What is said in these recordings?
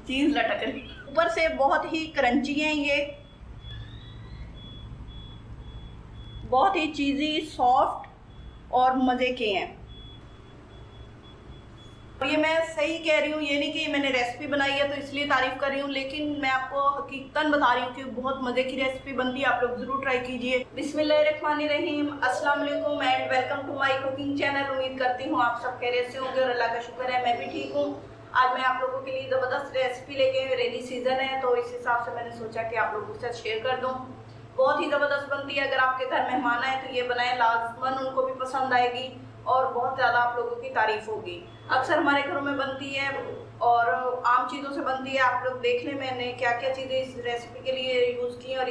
चीज लटक रही ऊपर से, बहुत ही क्रंची है ये, बहुत ही चीज़ी, सॉफ्ट और मज़े के हैं। ये मैं सही कह रही हूँ, ये नहीं कि मैंने रेसिपी बनाई है तो इसलिए तारीफ कर रही हूँ, लेकिन मैं आपको हकीकतन बता रही हूँ कि बहुत मज़े की रेसिपी बनती है। आप लोग ज़रूर ट्राई कीजिए। बिस्मिल्लाहिर्रहमानिर्रहीम, अस्सलाम वालेकुम and welcome to my cooking channel. उम्मीद करती हूँ आप सब खैरियत से होंगे और अल्लाह का शुक्र है मैं भी ठीक हूँ। आज मैं आप लोगों के लिए ज़बरदस्त रेसिपी लेके, रेनी सीज़न है तो इस हिसाब से मैंने सोचा कि आप लोगों के साथ शेयर कर दूँ। बहुत ही ज़बरदस्त बनती है। अगर आपके घर मेहमान आए तो ये बनाएं, लाजमन उनको भी पसंद आएगी और बहुत ज़्यादा आप लोगों की तारीफ होगी। अक्सर हमारे घरों में बनती है और आम चीज़ों से बनती है। आप लोग देख लें मैंने क्या क्या चीज़ें इस रेसिपी के लिए यूज़ की और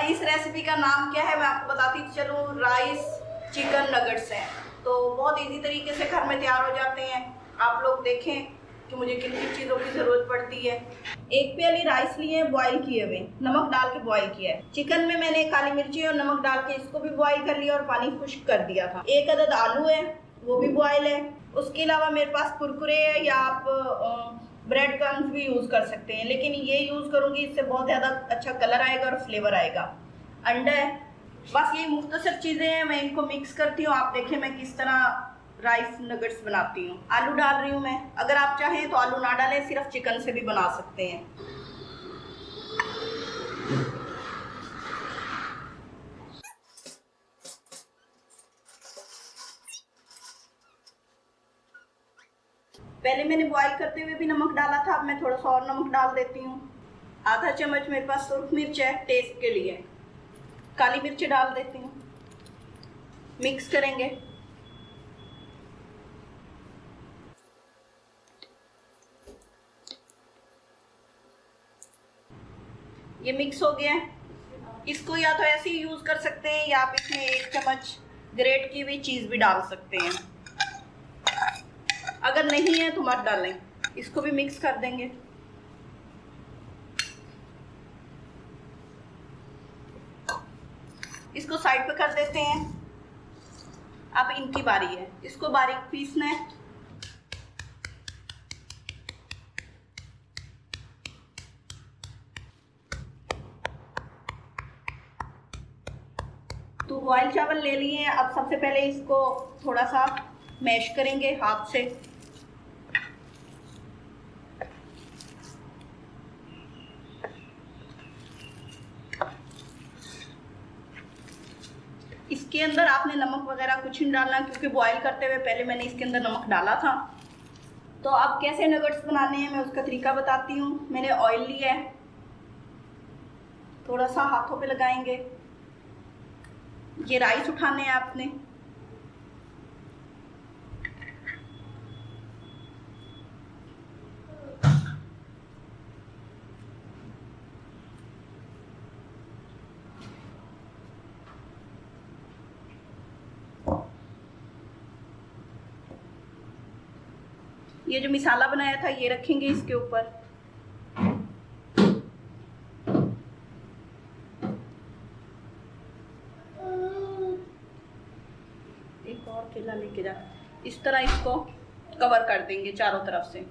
इस रेसिपी का नाम क्या है मैं आपको बताती चलूँ। राइस चिकन नगेट्स हैं, तो बहुत इजी तरीके से घर में तैयार हो जाते हैं। आप लोग देखें कि मुझे किन किन चीज़ों की ज़रूरत पड़ती है। एक प्याली राइस लिए हैं बॉईल किए हुए, नमक डाल के बॉईल किया है। चिकन में मैंने काली मिर्ची और नमक डाल के इसको भी बॉईल कर लिया और पानी खुश्क कर दिया था। एक अदद आलू है, वो भी बॉयल है। उसके अलावा मेरे पास कुरकुरे है या आप ब्रेड क्रम्स भी यूज़ कर सकते हैं, लेकिन ये यूज़ करूँगी, इससे बहुत ज़्यादा अच्छा कलर आएगा और फ्लेवर आएगा। अंडा है, बस ये मुख्तसर चीज़ें हैं। मैं इनको मिक्स करती हूँ। आप देखें मैं किस तरह राइस नगेट्स बनाती हूँ। आलू डाल रही हूँ मैं। अगर आप चाहें तो आलू ना डालें, सिर्फ चिकन से भी बना सकते हैं। पहले मैंने बॉईल करते हुए भी नमक डाला था, अब मैं थोड़ा सा और नमक डाल देती हूँ। आधा चम्मच मेरे पास सुर्ख मिर्च है टेस्ट के लिए, काली मिर्च डाल देती हूँ। मिक्स करेंगे। ये मिक्स हो गया है। इसको या तो ऐसे ही यूज़ कर सकते हैं या आप इसमें एक चम्मच ग्रेट की हुई चीज़ भी डाल सकते हैं। अगर नहीं है तो मत डालें। इसको भी मिक्स कर देंगे। इसको साइड पे कर देते हैं। अब इनकी बारी है, इसको बारीक पीसना है। तो बॉयल चावल ले लिए हैं। अब सबसे पहले इसको थोड़ा सा मैश करेंगे हाथ से। इसके अंदर आपने नमक वगैरह कुछ नहीं डालना, क्योंकि बॉयल करते हुए पहले मैंने इसके अंदर नमक डाला था। तो अब कैसे नगेट्स बनाने हैं मैं उसका तरीका बताती हूँ। मैंने ऑयल लिया है, थोड़ा सा हाथों पे लगाएंगे। ये राइस उठाने हैं आपने। ये जो मिसाला बनाया था ये रखेंगे इसके ऊपर। एक और केला लेके जा। इस तरह इसको कवर कर देंगे चारों तरफ से।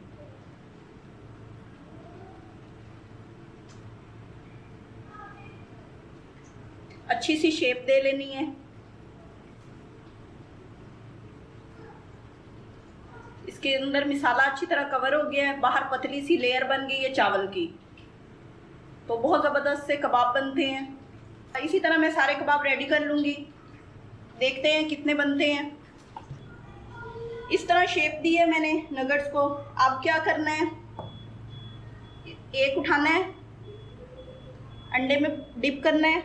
अच्छी सी शेप दे लेनी है। इसके अंदर मिसाला अच्छी तरह कवर हो गया है। बाहर पतली सी लेयर बन गई है चावल की, तो बहुत ज़बरदस्त से कबाब बनते हैं। इसी तरह मैं सारे कबाब रेडी कर लूँगी। देखते हैं कितने बनते हैं। इस तरह शेप दी है मैंने नगेट्स को। अब क्या करना है, एक उठाना है, अंडे में डिप करना है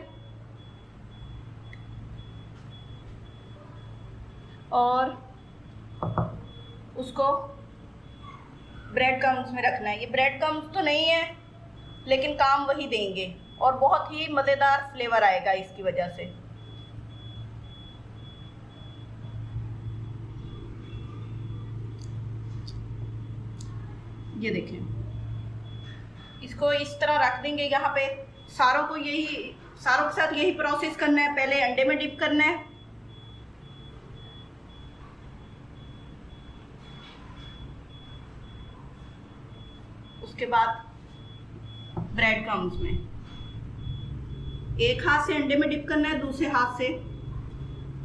और उसको ब्रेड क्रम्स में रखना है। ये ब्रेड क्रम्स तो नहीं है, लेकिन काम वही देंगे और बहुत ही मज़ेदार फ्लेवर आएगा इसकी वजह से। ये देखें, इसको इस तरह रख देंगे यहाँ पे। सारों के साथ यही प्रोसेस करना है। पहले अंडे में डिप करना है, उसके बाद ब्रेड क्रम्स में, एक हाथ से अंडे में डिप करना है, दूसरे हाथ से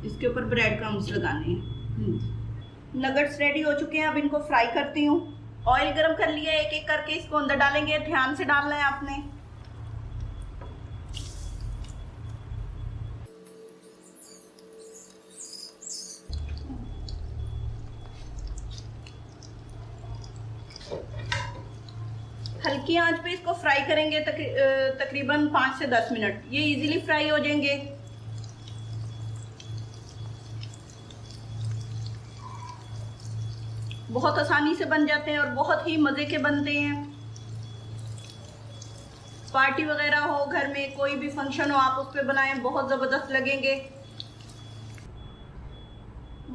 इसके ऊपर ब्रेड क्रम्स लगाने हैं। नगेट्स रेडी हो चुके हैं, अब इनको फ्राई करती हूँ। ऑयल गरम कर लिया, एक एक करके इसको अंदर डालेंगे, ध्यान से डालना है आपने। हल्की आंच पे इसको फ्राई करेंगे तकरीबन 5 से 10 मिनट। ये इजीली फ्राई हो जाएंगे। बहुत आसानी से बन जाते हैं और बहुत ही मज़े के बनते हैं। पार्टी वगैरह हो, घर में कोई भी फंक्शन हो, आप उस पर बनाएं, बहुत ज़बरदस्त लगेंगे।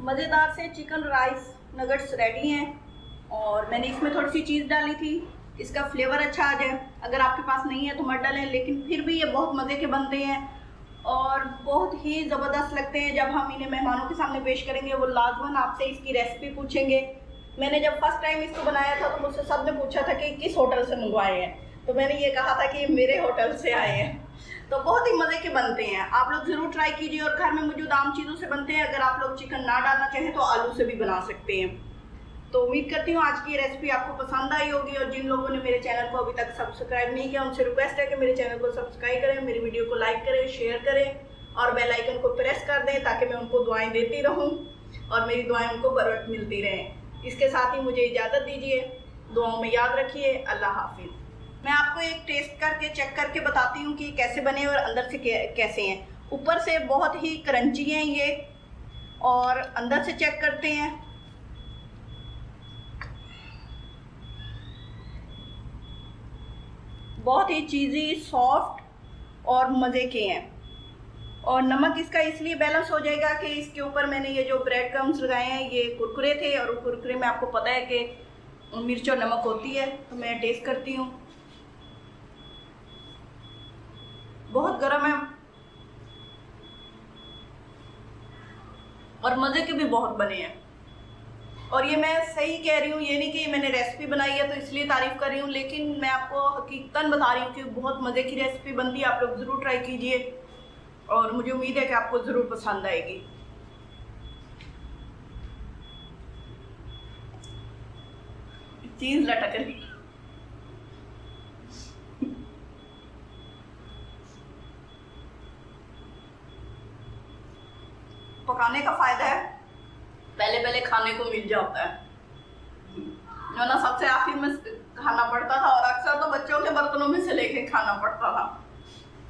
मज़ेदार से चिकन राइस नगेट्स रेडी हैं और मैंने इसमें थोड़ी सी चीज़ डाली थी, इसका फ्लेवर अच्छा आ जाए। अगर आपके पास नहीं है तो मत डालें, लेकिन फिर भी ये बहुत मज़े के बनते हैं और बहुत ही ज़बरदस्त लगते हैं। जब हम इन्हें मेहमानों के सामने पेश करेंगे, वो लाजमन आपसे इसकी रेसिपी पूछेंगे। मैंने जब फर्स्ट टाइम इसको बनाया था तो मुझसे सब ने पूछा था कि किस होटल से मंगवाए हैं, तो मैंने ये कहा था कि मेरे होटल से आए हैं। तो बहुत ही मज़े के बनते हैं, आप लोग ज़रूर ट्राई कीजिए। और घर में मौजूद आम चीज़ों से बनते हैं। अगर आप लोग चिकन ना डालना चाहें तो आलू से भी बना सकते हैं। तो उम्मीद करती हूँ आज की रेसिपी आपको पसंद आई होगी। और जिन लोगों ने मेरे चैनल को अभी तक सब्सक्राइब नहीं किया, उनसे रिक्वेस्ट है कि मेरे चैनल को सब्सक्राइब करें, मेरी वीडियो को लाइक करें, शेयर करें और बेल आइकन को प्रेस कर दें ताकि मैं उनको दुआएं देती रहूं और मेरी दुआएं उनको बरकत मिलती रहें। इसके साथ ही मुझे इजाज़त दीजिए, दुआओं में याद रखिए। अल्लाह हाफिज़। मैं आपको एक टेस्ट करके चेक करके बताती हूँ कि कैसे बने और अंदर से कैसे हैं। ऊपर से बहुत ही क्रंची हैं ये, और अंदर से चेक करते हैं। बहुत ही चीज़ी, सॉफ्ट और मज़े के हैं। और नमक इसका इसलिए बैलेंस हो जाएगा कि इसके ऊपर मैंने ये जो ब्रेड क्रम्स लगाए हैं ये कुरकुरे थे, और कुरकुरे में आपको पता है कि मिर्च और नमक होती है। तो मैं टेस्ट करती हूँ। बहुत गर्म है और मज़े के भी बहुत बने हैं। और ये मैं सही कह रही हूँ, ये नहीं कि मैंने रेसिपी बनाई है तो इसलिए तारीफ़ कर रही हूँ, लेकिन मैं आपको हकीकतन बता रही हूँ कि बहुत मज़े की रेसिपी बनती है। आप लोग ज़रूर ट्राई कीजिए और मुझे उम्मीद है कि आपको ज़रूर पसंद आएगी। चीज़ लटक रही। पकाने का फ़ायदा है, पहले पहले खाने को मिल जाता है, जो ना सबसे आखिर में खाना पड़ता था और अक्सर तो बच्चों के बर्तनों में से लेके खाना पड़ता था।